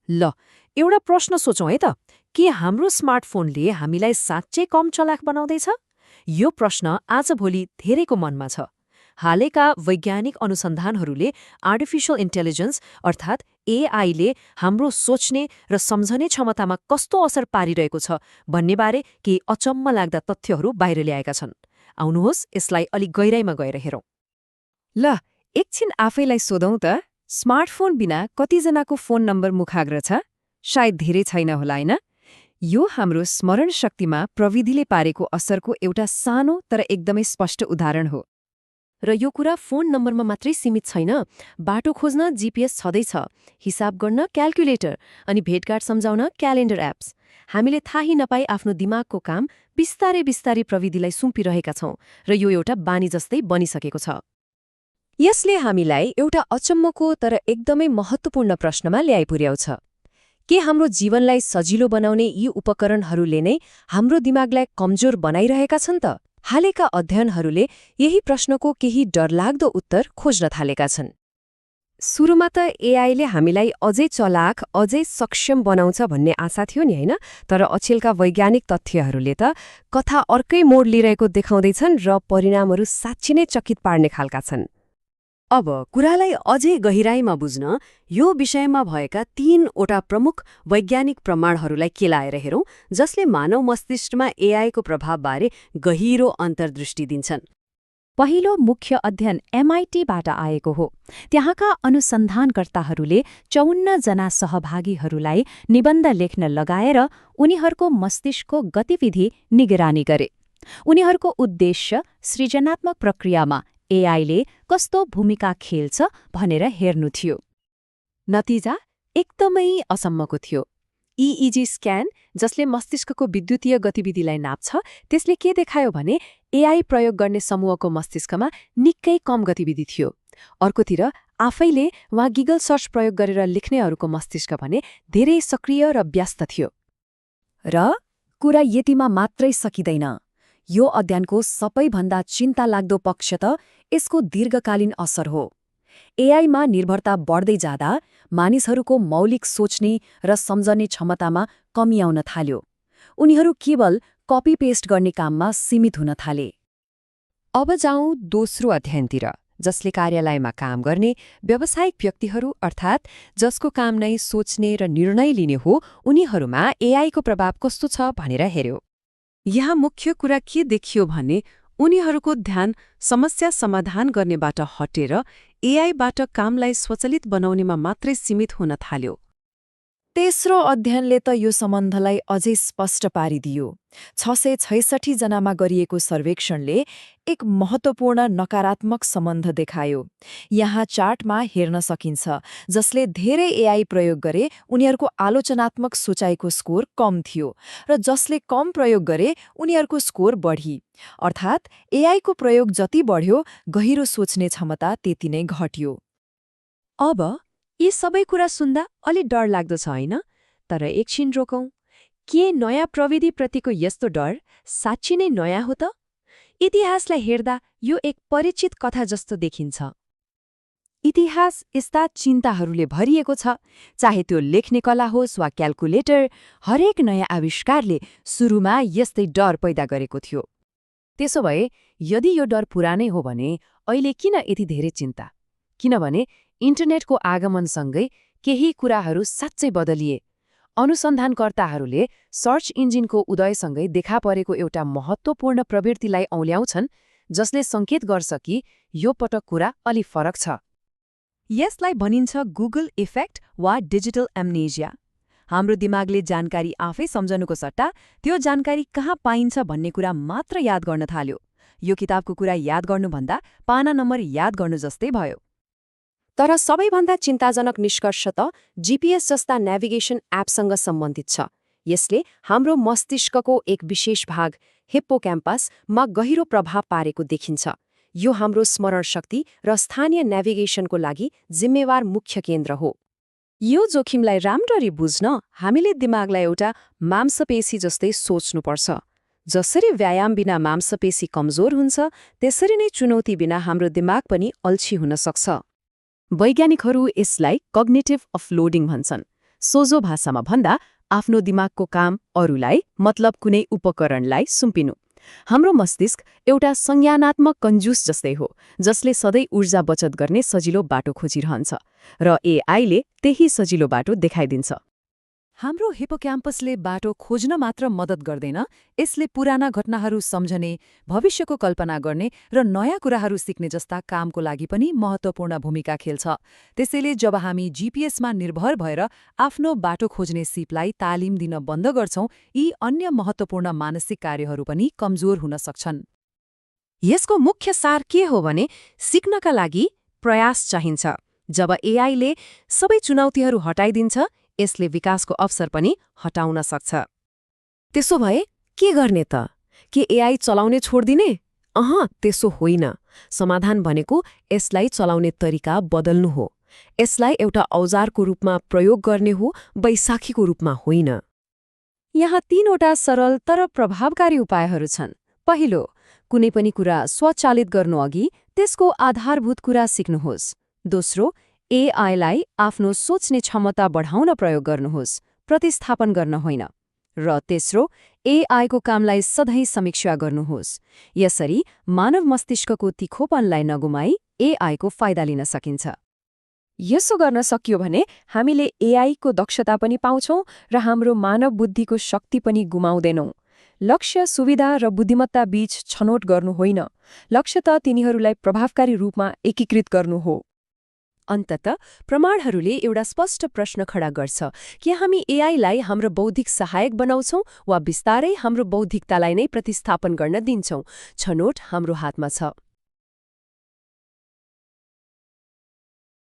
ल, एउटा प्रश्न सोचौँ है त। के हाम्रो स्मार्टफोनले हामीलाई साँच्चै कम चलाख बनाउँदैछ? यो प्रश्न आजभोलि धेरैको मनमा छ। हालैका वैज्ञानिक अनुसन्धानहरूले आर्टिफिशियल इन्टेलिजेन्स अर्थात् एआईले हाम्रो सोच्ने र सम्झने क्षमतामा कस्तो असर पारिरहेको छ भन्नेबारे केही अचम्म लाग्दा तथ्यहरू बाहिर ल्याएका छन्। आउनुहोस् यसलाई अलि गहिराइमा गएर हेरौँ। ल, एकछिन आफैलाई सोधौँ त, स्मार्टफोन बिना कतिजनाको फोन नम्बर मुखाग्र छ? सायद धेरै छैन होला, हैन? यो हाम्रो स्मरण शक्तिमा प्रविधिले पारेको असरको एउटा सानो तर एकदमै स्पष्ट उदाहरण हो। र यो कुरा फोन नम्बरमा मात्रै सीमित छैन। बाटो खोज्न जीपीएस छँदैछ, हिसाब गर्न क्याल्कुलेटर, अनि भेटघाट सम्झाउन क्यालेन्डर एप्स। हामीले थाहै नपाई आफ्नो दिमागको काम बिस्तारै बिस्तारै प्रविधिलाई सुम्पिरहेका छौं र यो एउटा बानी जस्तै बनिसकेको छ। यसले हामीलाई एउटा अचम्मको तर एकदमै महत्त्वपूर्ण प्रश्नमा ल्याइपुर्याउँछ। के हाम्रो जीवनलाई सजिलो बनाउने यी उपकरणहरूले नै हाम्रो दिमागलाई कमजोर बनाइरहेका छन् त? हालैका अध्ययनहरूले यही प्रश्नको केही डरलाग्दो उत्तर खोज्न थालेका छन्। सुरुमा त एआईले हामीलाई अझै चलाक, अझै सक्षम बनाउँछ भन्ने आशा थियो नि, हैन? तर अचेलका वैज्ञानिक तथ्यहरूले त कथा अर्कै मोड लिइरहेको देखाउँदैछन् र परिणामहरू साँच्चै नै चकित पार्ने खालका छन्। अब कुरालाई अझै गहिराईमा बुझ्न यो विषयमा भएका 3वटा प्रमुख वैज्ञानिक प्रमाणहरूलाई केलाएर हेरौं, जसले मानव मस्तिष्कमा एआईको प्रभावबारे गहिरो अन्तर्दृष्टि दिन्छन्। पहिलो मुख्य अध्ययन एमआईटीबाट आएको हो। त्यहाँका अनुसन्धानकर्ताहरूले 54 जना सहभागीहरूलाई निबन्ध लेख्न लगाएर उनीहरूको मस्तिष्कको गतिविधि निगरानी गरे। उनीहरूको उद्देश्य सृजनात्मक प्रक्रियामा एआईले कस्तो भूमिका खेल्छ भनेर हेर्नु थियो। नतिजा एकदमै असम्मको थियो। इइजी स्क्यान, जसले मस्तिष्कको विद्युतीय गतिविधिलाई नाप्छ, त्यसले के देखायो भने एआई प्रयोग गर्ने समूहको मस्तिष्कमा निकै कम गतिविधि थियो। अर्कोतिर आफैले वा गुगल सर्च प्रयोग गरेर लेख्नेहरूको मस्तिष्क भने धेरै सक्रिय र व्यस्त थियो। र कुरा यतिमा मात्रै सकिँदैन। यो अध्ययनको सबैभन्दा चिन्ता लाग्दो पक्ष त यसको दीर्घकालीन असर हो। एआईमा निर्भरता बढ्दै जाँदा मानिसहरूको मौलिक सोच्ने र सम्झने क्षमतामा कमी आउन थाल्यो। उनीहरू केवल कपी पेस्ट गर्ने काममा सीमित हुन थाले। अब जाउँ दोस्रो अध्ययनतिर, जसले कार्यालयमा काम गर्ने व्यावसायिक व्यक्तिहरू अर्थात् जसको काम नै सोच्ने र निर्णय लिने हो, उनीहरूमा एआईको प्रभाव कस्तो छ भनेर हेर्यो। यहाँ मुख्य कुरा के देखियो भने उनीहरूको ध्यान समस्या समाधान गर्नेबाट हटेर एआईबाट कामलाई स्वचालित बनाउनेमा मात्रै सीमित हुन थाल्यो। तेस्रो अध्ययनले त यो सम्बन्धलाई अझै स्पष्ट पारिदियो। 666 जनामा गरिएको सर्वेक्षणले एक महत्त्वपूर्ण नकारात्मक सम्बन्ध देखायो। यहाँ चार्टमा हेर्न सकिन्छ, जसले धेरै एआई प्रयोग गरे उनीहरूको आलोचनात्मक सोचाइको स्कोर कम थियो र जसले कम प्रयोग गरे उनीहरूको स्कोर बढी। अर्थात् एआईको प्रयोग जति बढ्यो, गहिरो सोच्ने क्षमता त्यति नै घट्यो। अब यी सबै कुरा सुन्दा अलि डर लाग्दो छ, हैन? तर एकछिन रोकौं। के नयाँ प्रविधिप्रतिको यस्तो डर साँच्चै नै नयाँ हो त? इतिहासलाई हेर्दा यो एक परिचित कथा जस्तो देखिन्छ। इतिहास यस्ता चिन्ताहरूले भरिएको छ। चाहे त्यो लेख्ने कला होस् वा क्याल्कुलेटर, हरेक नयाँ आविष्कारले सुरुमा यस्तै डर पैदा गरेको थियो। त्यसो भए यदि यो डर पुरानै हो भने अहिले किन यति धेरै चिन्ता? किनभने इन्टरनेटको आगमनसँगै केही कुराहरू साँच्चै बदलिए। अनुसन्धानकर्ताहरूले सर्च इन्जिनको उदयसँगै देखा परेको एउटा महत्त्वपूर्ण प्रवृत्तिलाई औल्याउँछन्, जसले सङ्केत गर्छ कि यो पटक कुरा अलि फरक छ। यसलाई भनिन्छ गुगल इफेक्ट वा डिजिटल एम्नेसिया। हाम्रो दिमागले जानकारी आफै सम्झनुको सट्टा त्यो जानकारी कहाँ पाइन्छ भन्ने कुरा मात्र याद गर्न थाल्यो। यो किताबको कुरा याद गर्नुभन्दा पाना नम्बर याद गर्नु जस्तै भयो। तर सबैभन्दा चिन्ताजनक निष्कर्ष त जीपीएस जस्ता नेभिगेसन एपसँग सम्बन्धित छ। यसले हाम्रो मस्तिष्कको एक विशेष भाग हिप्पोक्याम्पसमा गहिरो प्रभाव पारेको देखिन्छ। यो हाम्रो स्मरण शक्ति र स्थानीय नेभिगेसनको लागि जिम्मेवार मुख्य केन्द्र हो। यो जोखिमलाई राम्ररी बुझ्न हामीले दिमागलाई एउटा मांसपेशी जस्तै सोच्नुपर्छ। जसरी व्यायाम बिना मांसपेशी कमजोर हुन्छ, त्यसरी नै चुनौती बिना हाम्रो दिमाग पनि अल्छी हुन सक्छ। वैज्ञानिकहरू यसलाई कग्निटिभ अफलोडिङ भन्छन्, सोझो भाषामा भन्दा आफ्नो दिमागको काम अरूलाई मतलब कुनै उपकरणलाई सुम्पिनु। हाम्रो मस्तिष्क एउटा संज्ञानात्मक कन्जुस जस्तै हो जसले सधैँ ऊर्जा बचत गर्ने सजिलो बाटो खोजिरहन्छ र एआईले त्यही सजिलो बाटो देखाइदिन्छ। हाम्रो हिपोक्याम्पसले बाटो खोज्न मात्र मद्दत गर्दैन, यसले पुराना घटनाहरू सम्झने, भविष्यको कल्पना गर्ने र नयाँ कुराहरू सिक्ने जस्ता कामको लागि पनि महत्त्वपूर्ण भूमिका खेल्छ। त्यसैले जब हामी जीपीएसमा निर्भर भएर आफ्नो बाटो खोज्ने सिपलाई तालिम दिन बन्द गर्छौं, यी अन्य महत्त्वपूर्ण मानसिक कार्यहरू पनि कमजोर हुन सक्छन्। यसको मुख्य सार के हो भने सिक्नका लागि प्रयास चाहिन्छ। जब एआईले सबै चुनौतीहरू हटाइदिन्छ, यसले विकासको अवसर पनि हटाउन सक्छ। त्यसो भए के गर्ने त? के एआई चलाउने छोड्दिने? त्यसो होइन। समाधान भनेको यसलाई चलाउने तरिका बदल्नु हो। यसलाई एउटा औजारको रूपमा प्रयोग गर्ने हो, बैशाखीको रूपमा होइन। यहाँ 3वटा सरल तर प्रभावकारी उपायहरू छन्। पहिलो, कुनै पनि कुरा स्वचालित गर्नुअघि त्यसको आधारभूत कुरा सिक्नुहोस्। दोस्रो, एआईलाई आफ्नो सोच्ने क्षमता बढाउन प्रयोग गर्नुहोस्, प्रतिस्थापन गर्न होइन। र तेस्रो, एआईको कामलाई सधैँ समीक्षा गर्नुहोस्। यसरी मानव मस्तिष्कको तिखोपनलाई नगुमाई एआईको फाइदा लिन सकिन्छ। यसो गर्न सकियो भने हामीले एआईको दक्षता पनि पाउँछौं र हाम्रो मानव बुद्धिको शक्ति पनि गुमाउँदैनौं। लक्ष्य सुविधा र बुद्धिमत्ता बीच छनौट गर्नु होइन, लक्ष्य त तिनीहरूलाई प्रभावकारी रूपमा एकीकृत गर्नु हो। अन्ततः प्रमाणहरूले एउटा स्पष्ट प्रश्न खडा गर्छ कि हामी एआईलाई हाम्रो बौद्धिक सहायक बनाउँछौं वा बिस्तारै हाम्रो बौद्धिकतालाई नै प्रतिस्थापन गर्न दिन्छौं। छनौट हाम्रो हातमा छ।